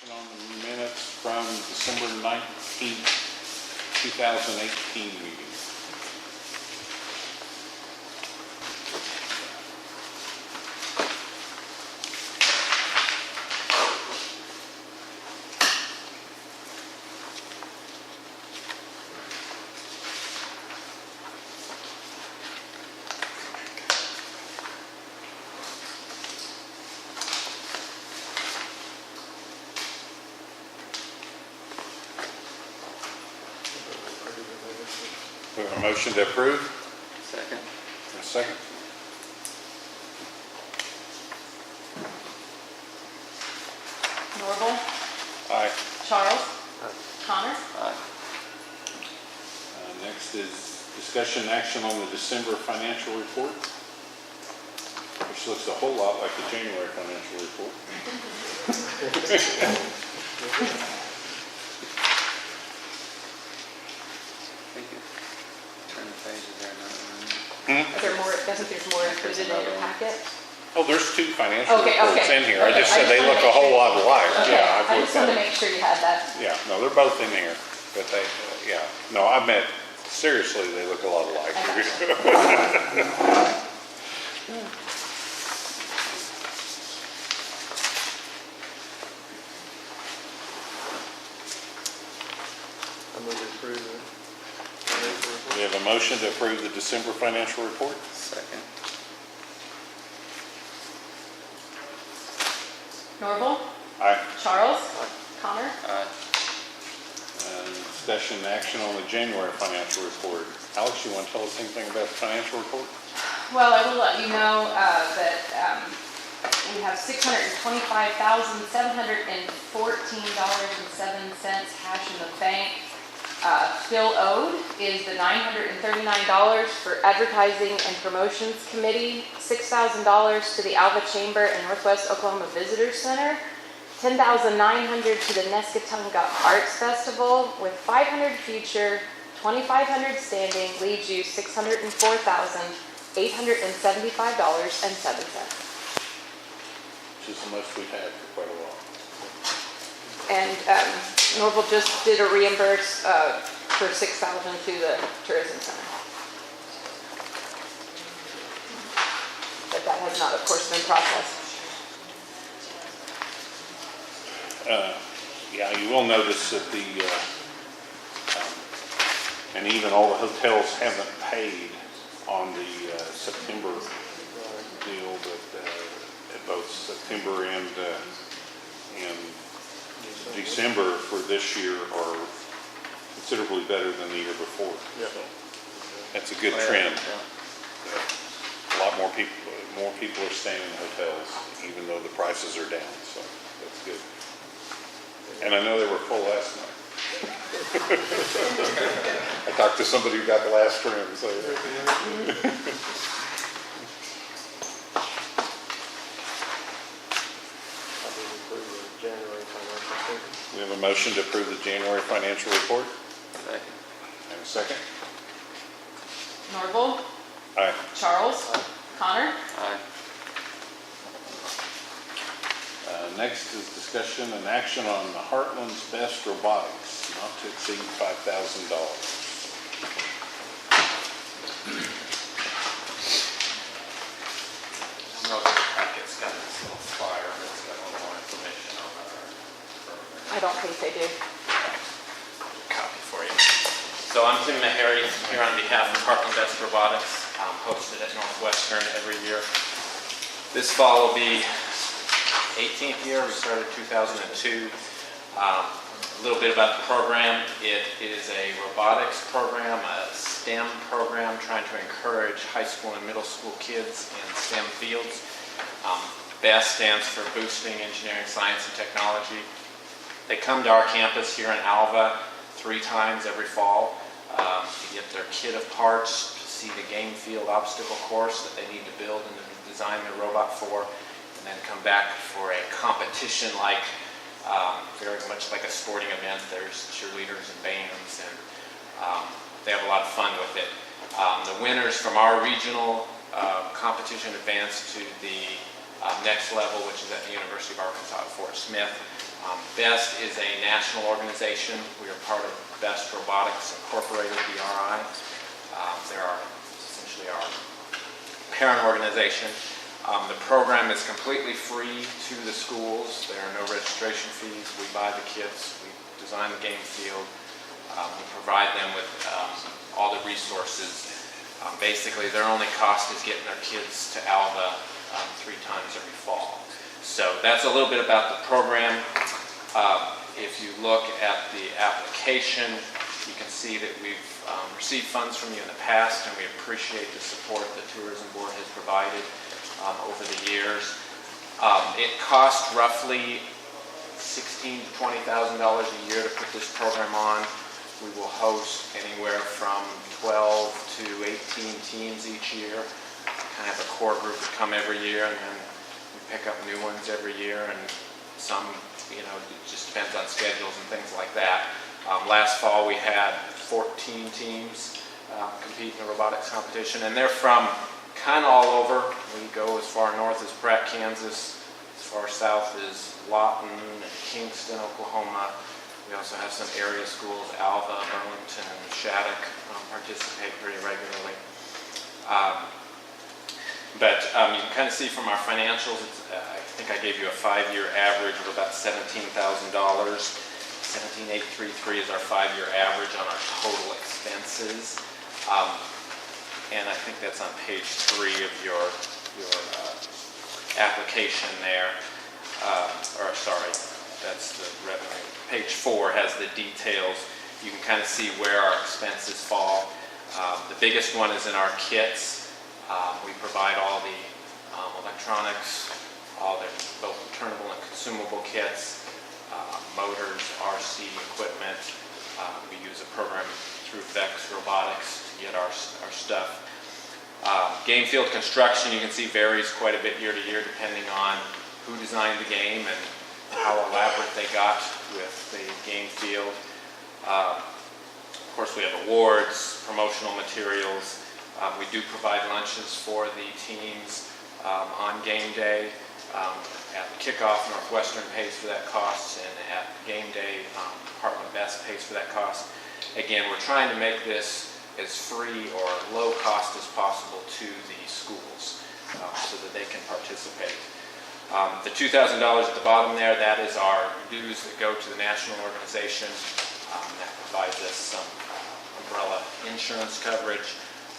On the minutes from December 19th, 2018 meeting. We have a motion to approve. Second. A second. Norval, Aye. Charles, Aye. Connor, Aye. Next is discussion and action on the December financial report, which looks a whole lot like the January financial report. Thank you. Turn the pages there. is there more, I think there's more included in your packet. Oh, there's two financial Okay, reports okay. in here. I Okay, just said they wanna look a make whole sure- lot alike. Okay, Yeah, I've I looked just at wanted to it. make sure you had that. Yeah, no, they're both in here, but they, yeah. No, I meant, seriously, they look a lot alike. I move to approve the financial report. We have a motion to approve the December financial report. Second. Norval, Aye. Charles, Connor, Aye. Discussion and action on the January financial report. Alex, you want to tell us anything about the financial report? well, I will let you know that we have $625,714.07 cash in the bank. Bill owed is the $939 for advertising and promotions committee, $6,000 to the Alva Chamber and Northwest Oklahoma Visitors Center, $10,900 to the Nescatunga Arts Festival, with $500 future, $2,500 standing, leaves you $604,875.07. Which is the most we've had for quite a while. And Norval just did a reimburse for $6,000 to the Tourism Center. But that has not, of course, been processed. Yeah, you will notice that and even all the hotels haven't paid on the September deal, but both September and December for this year are considerably better than the year before. Yeah. So that's a good Oh, yeah. trend. Yeah. A lot more people are staying in hotels, even though the prices are down, so that's good. And I know they were full last night. I talked to somebody who got the last trim, so. I move to approve the January financial statement. We have a motion to approve the January financial report. Second. And a second. Norval, Aye. Charles, Connor, Aye. Next is discussion and action on the Heartland's Best Robotics, not to exceed $5,000. I know the packet's got this little flyer that's got a little more information on our program. I don't think they do. Copy for you. So I'm Tim Meharry here on behalf of Heartland Best Robotics, hosted at Northwestern every year. This fall will be 18th year. We started 2002. A little bit about the program. It is a robotics program, a STEM program trying to encourage high school and middle school kids in STEM fields. BEST stands for Boosting Engineering, Science, and Technology. They come to our campus here in Alva 3 times every fall to get their kit of parts, to see the game field obstacle course that they need to build and to design their robot for, and then come back for a competition like, very much like a sporting event. There's cheerleaders and bands, and they have a lot of fun with it. The winners from our regional competition advance to the Next Level, which is at the University of Arkansas at Fort Smith. BEST is a national organization. We are part of BEST Robotics Incorporated, BRI. They're essentially our parent organization. The program is completely free to the schools. There are no registration fees. We buy the kits. We design the game field. We provide them with all the resources. Basically, their only cost is getting their kids to Alva 3 times every fall. So that's a little bit about the program. If you look at the application, you can see that we've received funds from you in the past, and we appreciate the support the Tourism Board has provided over the years. It costs roughly $16,000 to $20,000 a year to put this program on. We will host anywhere from 12 to 18 teams each year. Kind of have a core group that come every year, and then we pick up new ones every year, and some, it just depends on schedules and things like that. Last fall we had 14 teams compete in the robotics competition, and they're from kind of all over. We go as far north as Pratt, Kansas, as far south as Lawton and Kingston, Oklahoma. We also have some area schools, Alva, Burlington, and Shattuck participate pretty regularly. But you can kind of see from our financials, I think I gave you a 5-year average of about $17,000. 17,833 is our 5-year average on our total expenses. And I think that's on page 3 of your application there. That's the revenue. Page 4 has the details. You can kind of see where our expenses fall. The biggest one is in our kits. We provide all the electronics, all the both returnable and consumable kits, motors, RC equipment. We use a program through Vex Robotics to get our stuff. Game field construction, you can see, varies quite a bit year to year depending on who designed the game and how elaborate they got with the game field. Of course, we have awards, promotional materials. We do provide lunches for the teams on game day. At kickoff, Northwestern pays for that cost, and at game day, Department of BEST pays for that cost. Again, we're trying to make this as free or low cost as possible to the schools so that they can participate. The $2,000 at the bottom there, that is our dues that go to the national organization. That provides us some umbrella insurance coverage,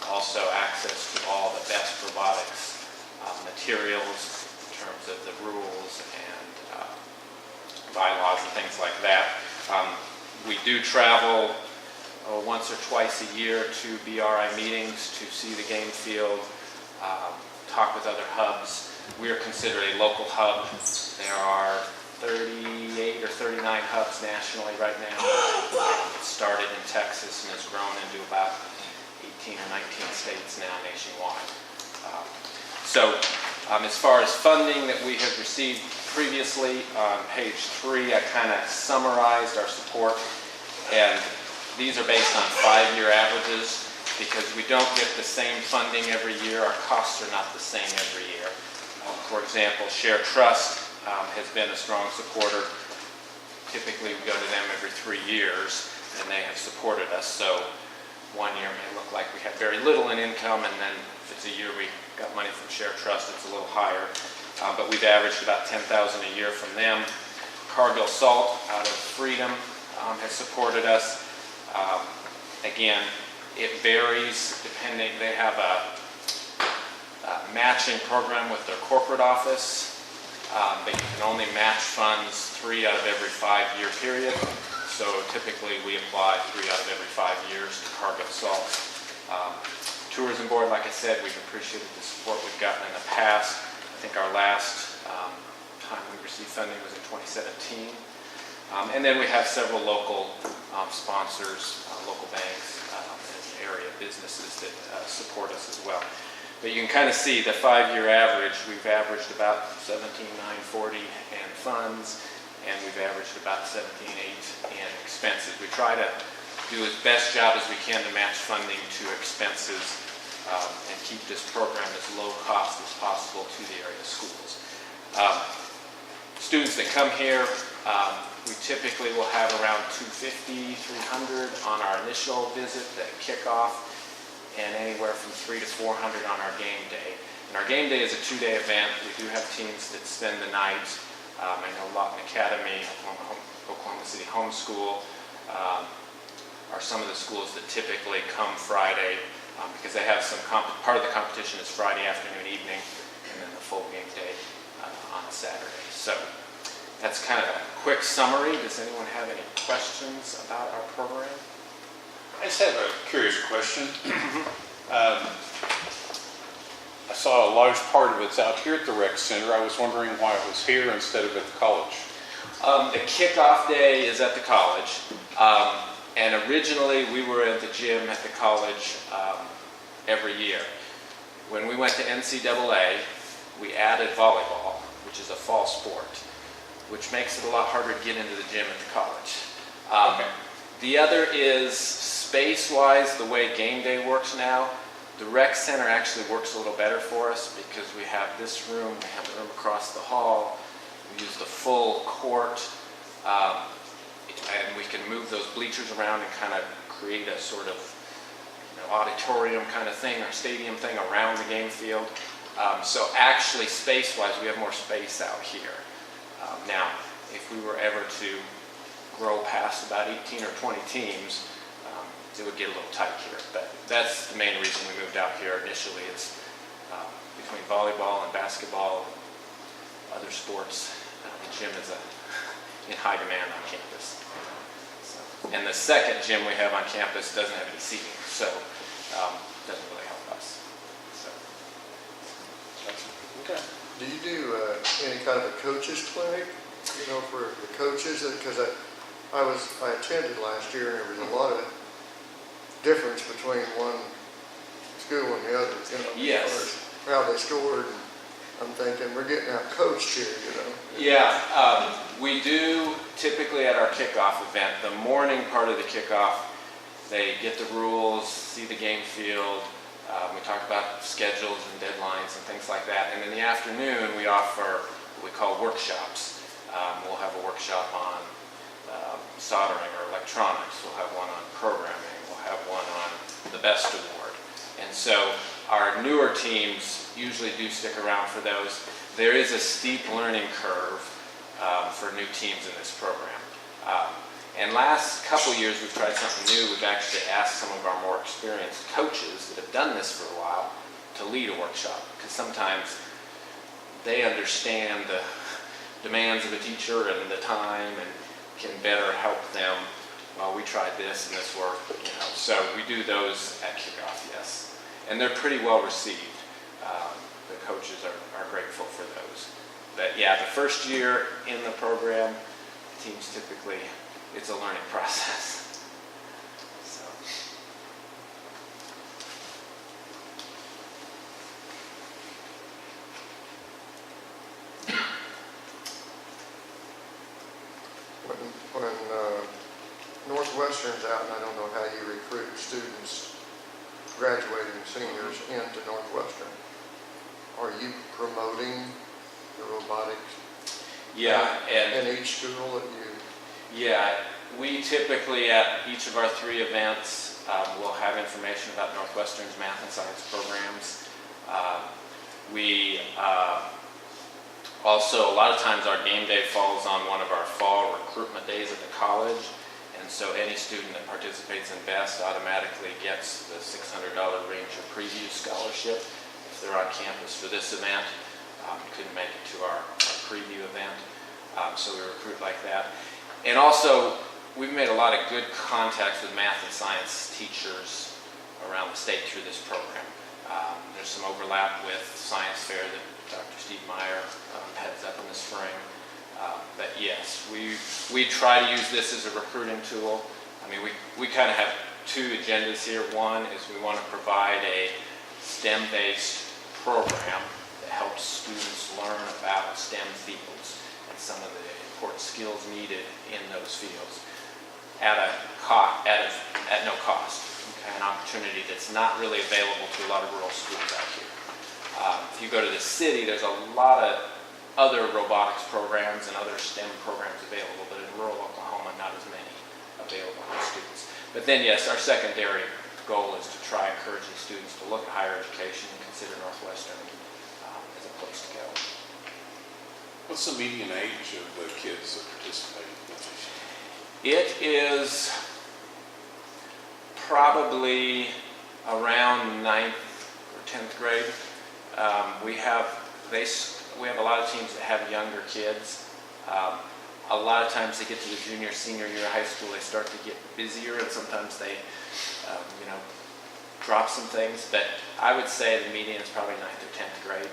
also access to all the BEST robotics materials in terms of the rules and bylaws and things like that. We do travel once or twice a year to BRI meetings to see the game field, talk with other hubs. We are considered a local hub. There are 38 or 39 hubs nationally right now. It started in Texas and has grown into about 18 or 19 states now nationwide. As far as funding that we have received previously, on page 3, I kind of summarized our support, and these are based on 5-year averages because we don't get the same funding every year. Our costs are not the same every year. For example, Share Trust has been a strong supporter. Typically, we go to them every 3 years, and they have supported us. So one year may look like we have very little in income, and then if it's a year we got money from Share Trust, it's a little higher. But we've averaged about $10,000 a year from them. Cargill Salt out of Freedom has supported us. Again, it varies depending. They have a matching program with their corporate office, but you can only match funds 3 out of every 5-year period. So typically we apply 3 out of every 5 years to Cargill Salt. Tourism Board, like I said, we've appreciated the support we've gotten in the past. I think our last time we received funding was in 2017. And then we have several local sponsors, local banks, and area businesses that support us as well. But you can kind of see the 5-year average. We've averaged about $17,940 in funds, and we've averaged about $17,800 in expenses. We try to do as best job as we can to match funding to expenses and keep this program as low cost as possible to the area schools. Students that come here, we typically will have around 250, 300 on our initial visit at kickoff, and anywhere from 300 to 400 on our game day. And our game day is a 2-day event. We do have teams that spend the night. I know Lawton Academy, Oklahoma City Homeschool are some of the schools that typically come Friday because they have some part of the competition is Friday afternoon, evening, and then the full game day on a Saturday. So that's kind of a quick summary. Does anyone have any questions about our program? I just have a curious question. I saw a large part of it's out here at the rec center. I was wondering why it was here instead of at the college. The kickoff day is at the college. And originally we were at the gym at the college every year. When we went to NCAA, we added volleyball, which is a fall sport, which makes it a lot harder to get into the gym at the college. Okay. The other is space-wise, the way game day works now, the rec center actually works a little better for us because we have this room, we have the room across the hall, we use the full court, and we can move those bleachers around and kind of create a sort of auditorium kind of thing or stadium thing around the game field. So actually, space-wise, we have more space out here. Now, if we were ever to grow past about 18 or 20 teams, it would get a little tight here. But that's the main reason we moved out here initially. It's between volleyball and basketball and other sports. The gym is in high demand on campus. And the second gym we have on campus doesn't have any seating, so it doesn't really help us. So, Okay. Do you do any kind of a coaches clinic, for the coaches? Because I attended last year, and there was a lot of difference between one school and the other. Yes. As far as how they scored. And I'm thinking we're getting out coached here. Yeah, we do typically at our kickoff event, the morning part of the kickoff, they get the rules, see the game field. We talk about schedules and deadlines and things like that. And in the afternoon, we offer what we call workshops. We'll have a workshop on soldering or electronics. We'll have one on programming. We'll have one on the Best Award. And so our newer teams usually do stick around for those. There is a steep learning curve for new teams in this program. And last couple years we've tried something new. We've actually asked some of our more experienced coaches that have done this for a while to lead a workshop, because sometimes they understand the demands of a teacher and the time and can better help them. Well, we tried this and this worked, So we do those at kickoff, yes. And they're pretty well received. The coaches are grateful for those. But yeah, the first year in the program, teams typically, it's a learning process. So. When Northwestern's out, and I don't know how you recruit students, graduating seniors into Northwestern, are you promoting the robotics? Yeah, and in each school that you? yeah, we typically at each of our 3 events will have information about Northwestern's math and science programs. We also, a lot of times our game day falls on one of our fall recruitment days at the college, and so any student that participates in BEST automatically gets the $600 Ranger Preview Scholarship if they're on campus for this event. Couldn't make it to our preview event, so we recruit like that. And also, we've made a lot of good contacts with math and science teachers around the state through this program. There's some overlap with Science Fair that Dr. Steve Meyer heads up in the spring. But yes, we try to use this as a recruiting tool. I mean, we kind of have 2 agendas here. One is we want to provide a STEM-based program that helps students learn about STEM fields and some of the important skills needed in those fields at no cost. Okay, an opportunity that's not really available to a lot of rural schools out here. If you go to the city, there's a lot of other robotics programs and other STEM programs available, but in rural Oklahoma, not as many available to students. But then, yes, our secondary goal is to try encouraging students to look at higher education and consider Northwestern as a place to go. What's the median age of the kids that participate? It is probably around 9th or 10th grade. We have a lot of teams that have younger kids. A lot of times they get to the junior, senior year of high school, they start to get busier, and sometimes they, drop some things. But I would say the median is probably 9th or 10th grade.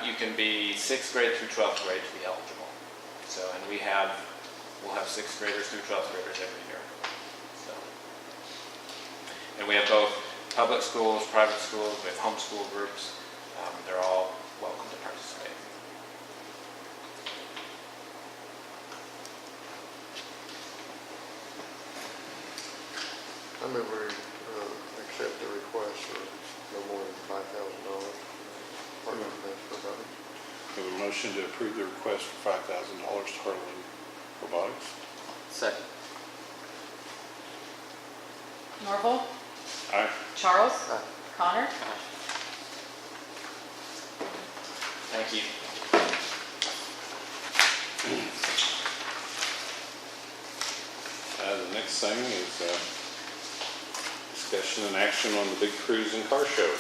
You can be 6th grade through 12th grade to be eligible. So, and we'll have 6th graders through 12th graders every year. So, and we have both public schools, private schools, we have homeschool groups. They're all welcome to participate. I move we accept the request for no more than $5,000. Parking Best Robotics. We have a motion to approve the request for $5,000 to Heartland Robotics. Second. Norval, Aye. Charles, Aye. Connor. Thank you. The next thing is discussion and action on the big cruise and car show,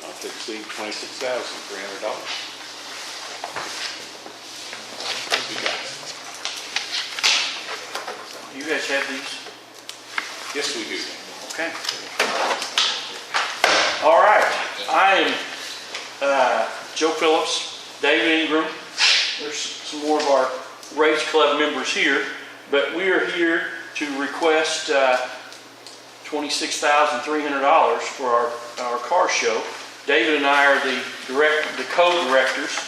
not to exceed $26,300. You guys have these? Yes, we do. Okay. All right. I am Joe Phillips, David Ingram. There's some more of our race club members here, but we are here to request $26,300 for our car show. David and I are the co-directors.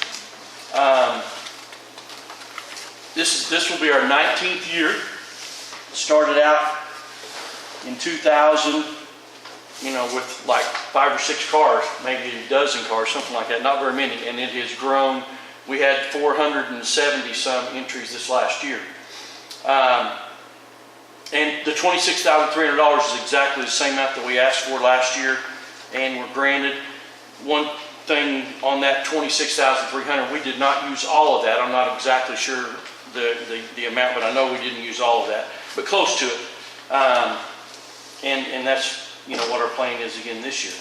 This will be our 19th year. Started out in 2000, with like 5 or 6 cars, maybe a dozen cars, something like that, not very many, and it has grown. We had 470 some entries this last year. And the $26,300 is exactly the same amount that we asked for last year and were granted. One thing on that $26,300, we did not use all of that. I'm not exactly sure the amount, but I know we didn't use all of that, but close to it. And that's what our plan is again this year.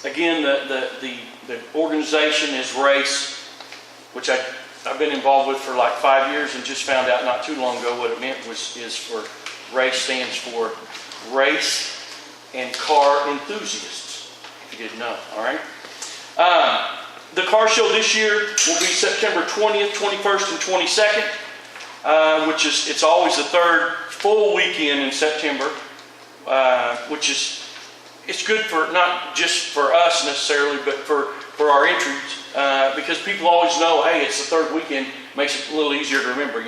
Again, the organization is RACE, which I've been involved with for like 5 years and just found out not too long ago what it meant is for RACE stands for Race and Car Enthusiasts, if you didn't know, all right? The car show this year will be September 20th, 21st, and 22nd, it's always the third full weekend in September, it's good for not just for us necessarily, but for our entries, because people always know, hey, it's the third weekend, makes it a little easier to remember.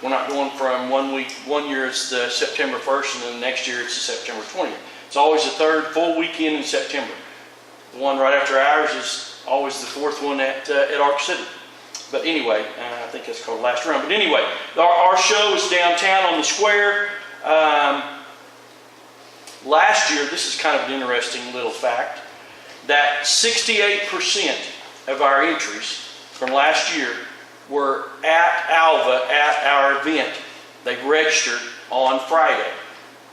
We're not going from 1 week. One year it's the September 1st, and then the next year it's the September 20th. It's always the third full weekend in September. The one right after ours is always the fourth one at Ark City. But anyway, I think that's called Last Run. But anyway, our show is downtown on the square. Last year, this is kind of an interesting little fact, that 68% of our entries from last year were at Alva at our event. They registered on Friday.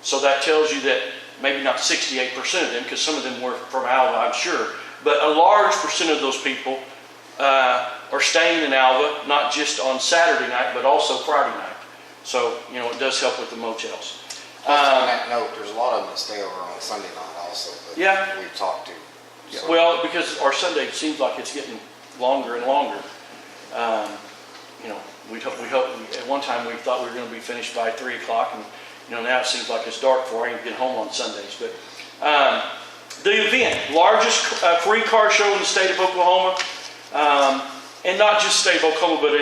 So that tells you that maybe not 68% of them, because some of them were from Alva, I'm sure, but a large percent of those people are staying in Alva, not just on Saturday night, but also Friday night. So, it does help with the motels. On that note, there's a lot of them that stay over on Sunday night also, that Yeah. we've talked to. So. Well, because our Sunday seems like it's getting longer and longer. We hope, at one time we thought we were going to be finished by 3 o'clock, and now it seems like it's dark before I even get home on Sundays. But the event, largest free car show in the state of Oklahoma, and not just the state of Oklahoma, but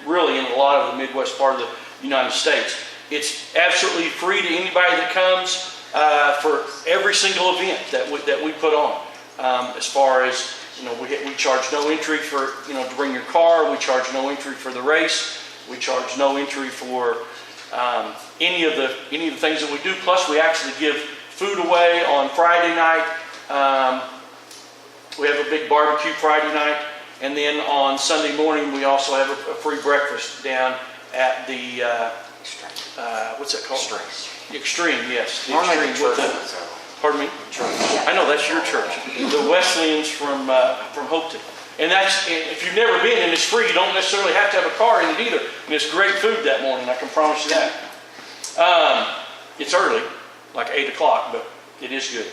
really in a lot of the Midwest part of the United States. It's absolutely free to anybody that comes for every single event that we put on. as far as, we charge no entry for, to bring your car. We charge no entry for the race. We charge no entry for any of the things that we do. Plus, we actually give food away on Friday night. We have a big barbecue Friday night. And then on Sunday morning, we also have a free breakfast down at the, what's that called? Extreme. Extreme, yes. The Normally Extreme. the church. Pardon me? I know, that's your church. The Wesleyans from Hopeton. And if you've never been, and it's free, you don't necessarily have to have a car in it either. And it's great food that morning, I can promise you that. It's early, like 8 o'clock, but it is good.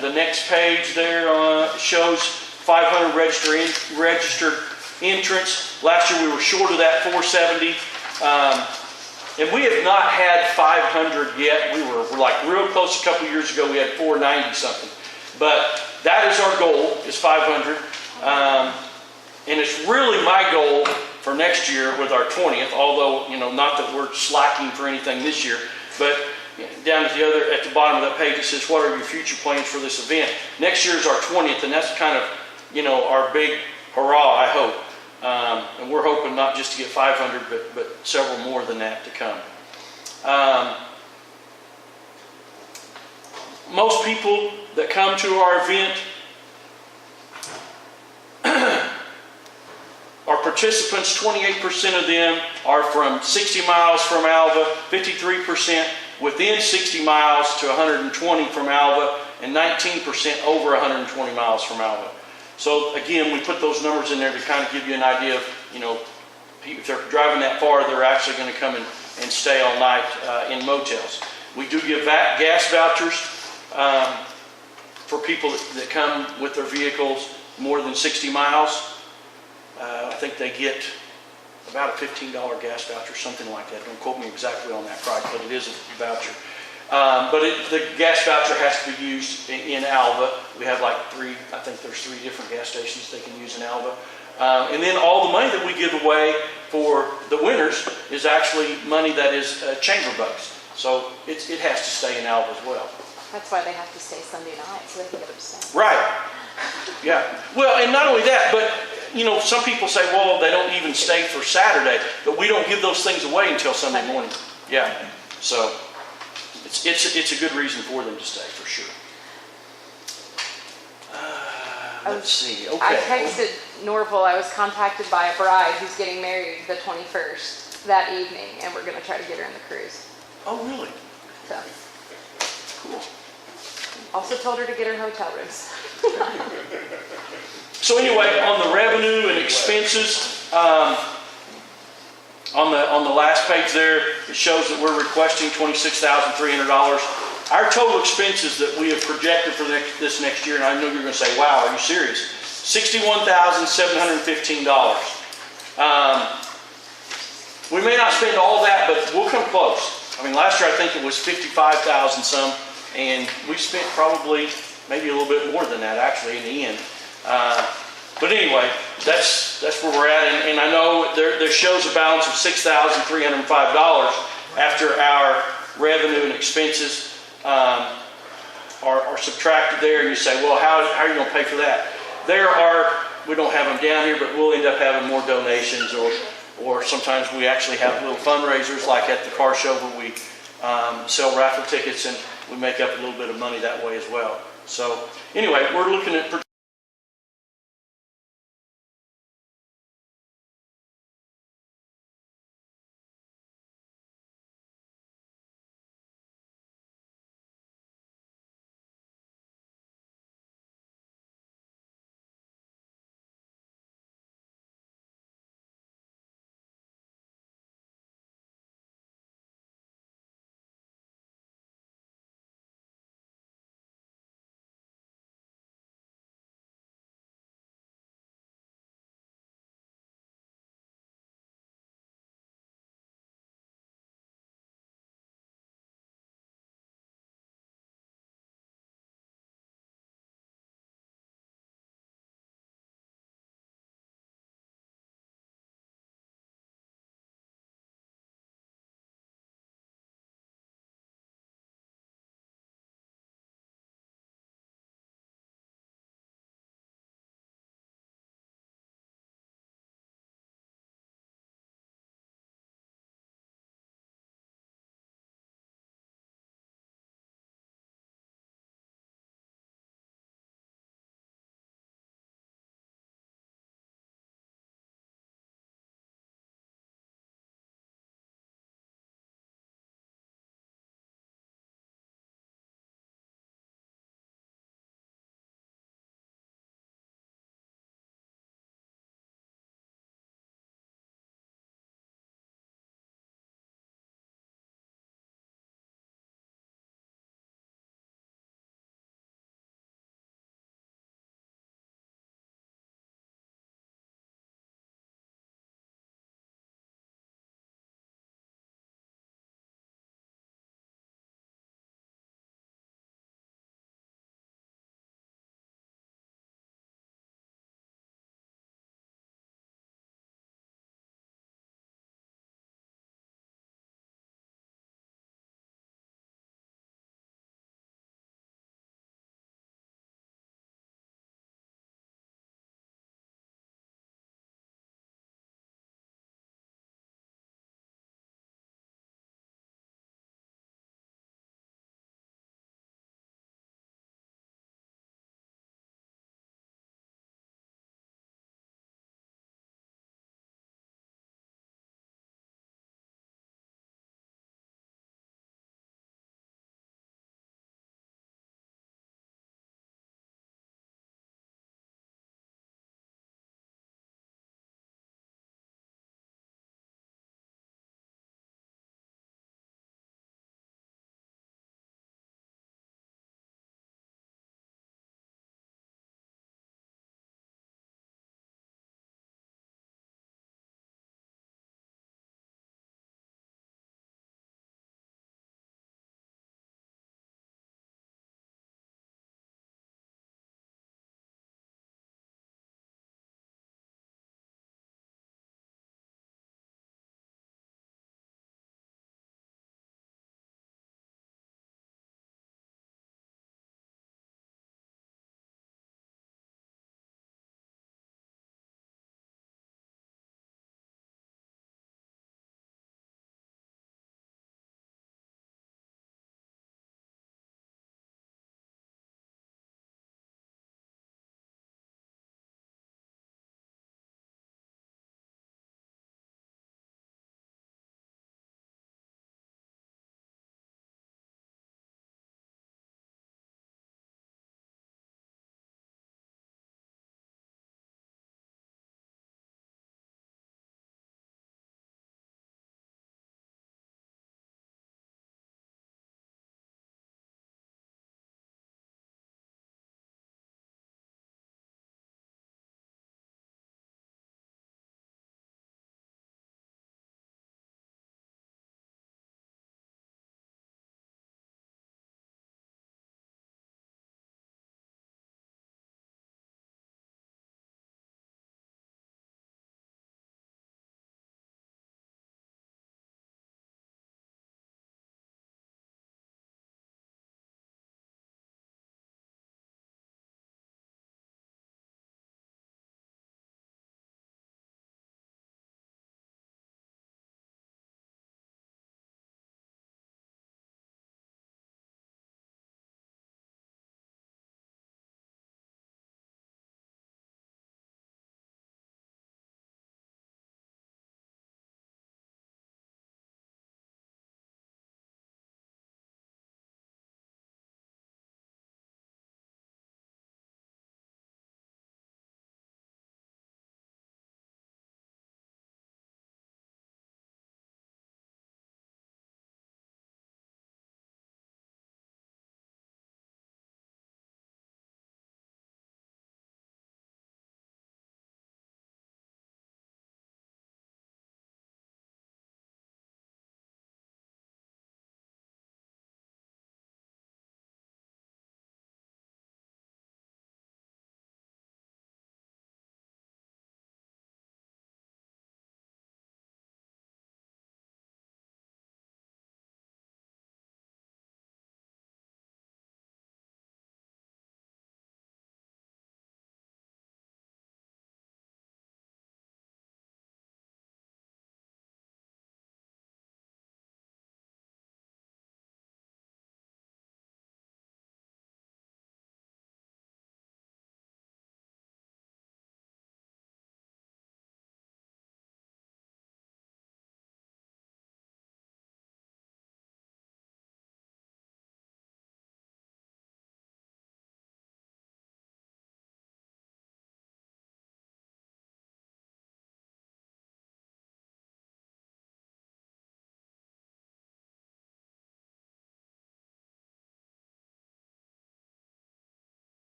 The next page there shows 500 registered entrants. Last year we were short of that, 470. And we have not had 500 yet. We were like real close a couple years ago. We had 490 something. But that is our goal, is 500. And it's really my goal for next year with our 20th, although, not that we're slacking for anything this year. But down at the bottom of that page, it says, what are your future plans for this event? Next year is our 20th, and that's kind of, our big hurrah, I hope. And we're hoping not just to get 500, but several more than that to come. Most people that come to our event are participants. 28% of them are from 60 miles from Alva, 53% within 60 miles to 120 from Alva, and 19% over 120 miles from Alva. So again, we put those numbers in there to kind of give you an idea of, if they're driving that far, they're actually going to come and stay all night in motels. We do give gas vouchers for people that come with their vehicles more than 60 miles. I think they get about a $15 gas voucher, something like that. Don't quote me exactly on that price, but it is a voucher. But the gas voucher has to be used in Alva. We have like there's three different gas stations they can use in Alva. And then all the money that we give away for the winners is actually money that is chamber bucks. So it has to stay in Alva as well. That's why they have to stay Sunday night, so they can get upset. Right. Yeah. Well, and not only that, but some people say, well, they don't even stay for Saturday, but we don't give those things away until Sunday morning. Yeah. So it's a good reason for them to stay, for sure. Let's see. Okay. I texted Norville. I was contacted by a bride who's getting married the 21st that evening, and we're going to try to get her in the cruise. Oh, really? So, Cool. also told her to get her hotel rooms. So anyway, on the revenue and expenses, on the last page there, it shows that we're requesting $26,300. Our total expenses that we have projected for this next year, and I know you're going to say, wow, are you serious? $61,715. We may not spend all that, but we'll come close. I mean, last year I think it was 55,000 some, and we spent probably maybe a little bit more than that actually in the end. But anyway, that's where we're at, and I know there shows a balance of $6,305 after our revenue and expenses are subtracted there, and you say, well, how are you going to pay for that? We don't have them down here, but we'll end up having more donations, or sometimes we actually have little fundraisers like at the car show where we sell raffle tickets and we make up a little bit of money that way as well. So anyway, we're looking at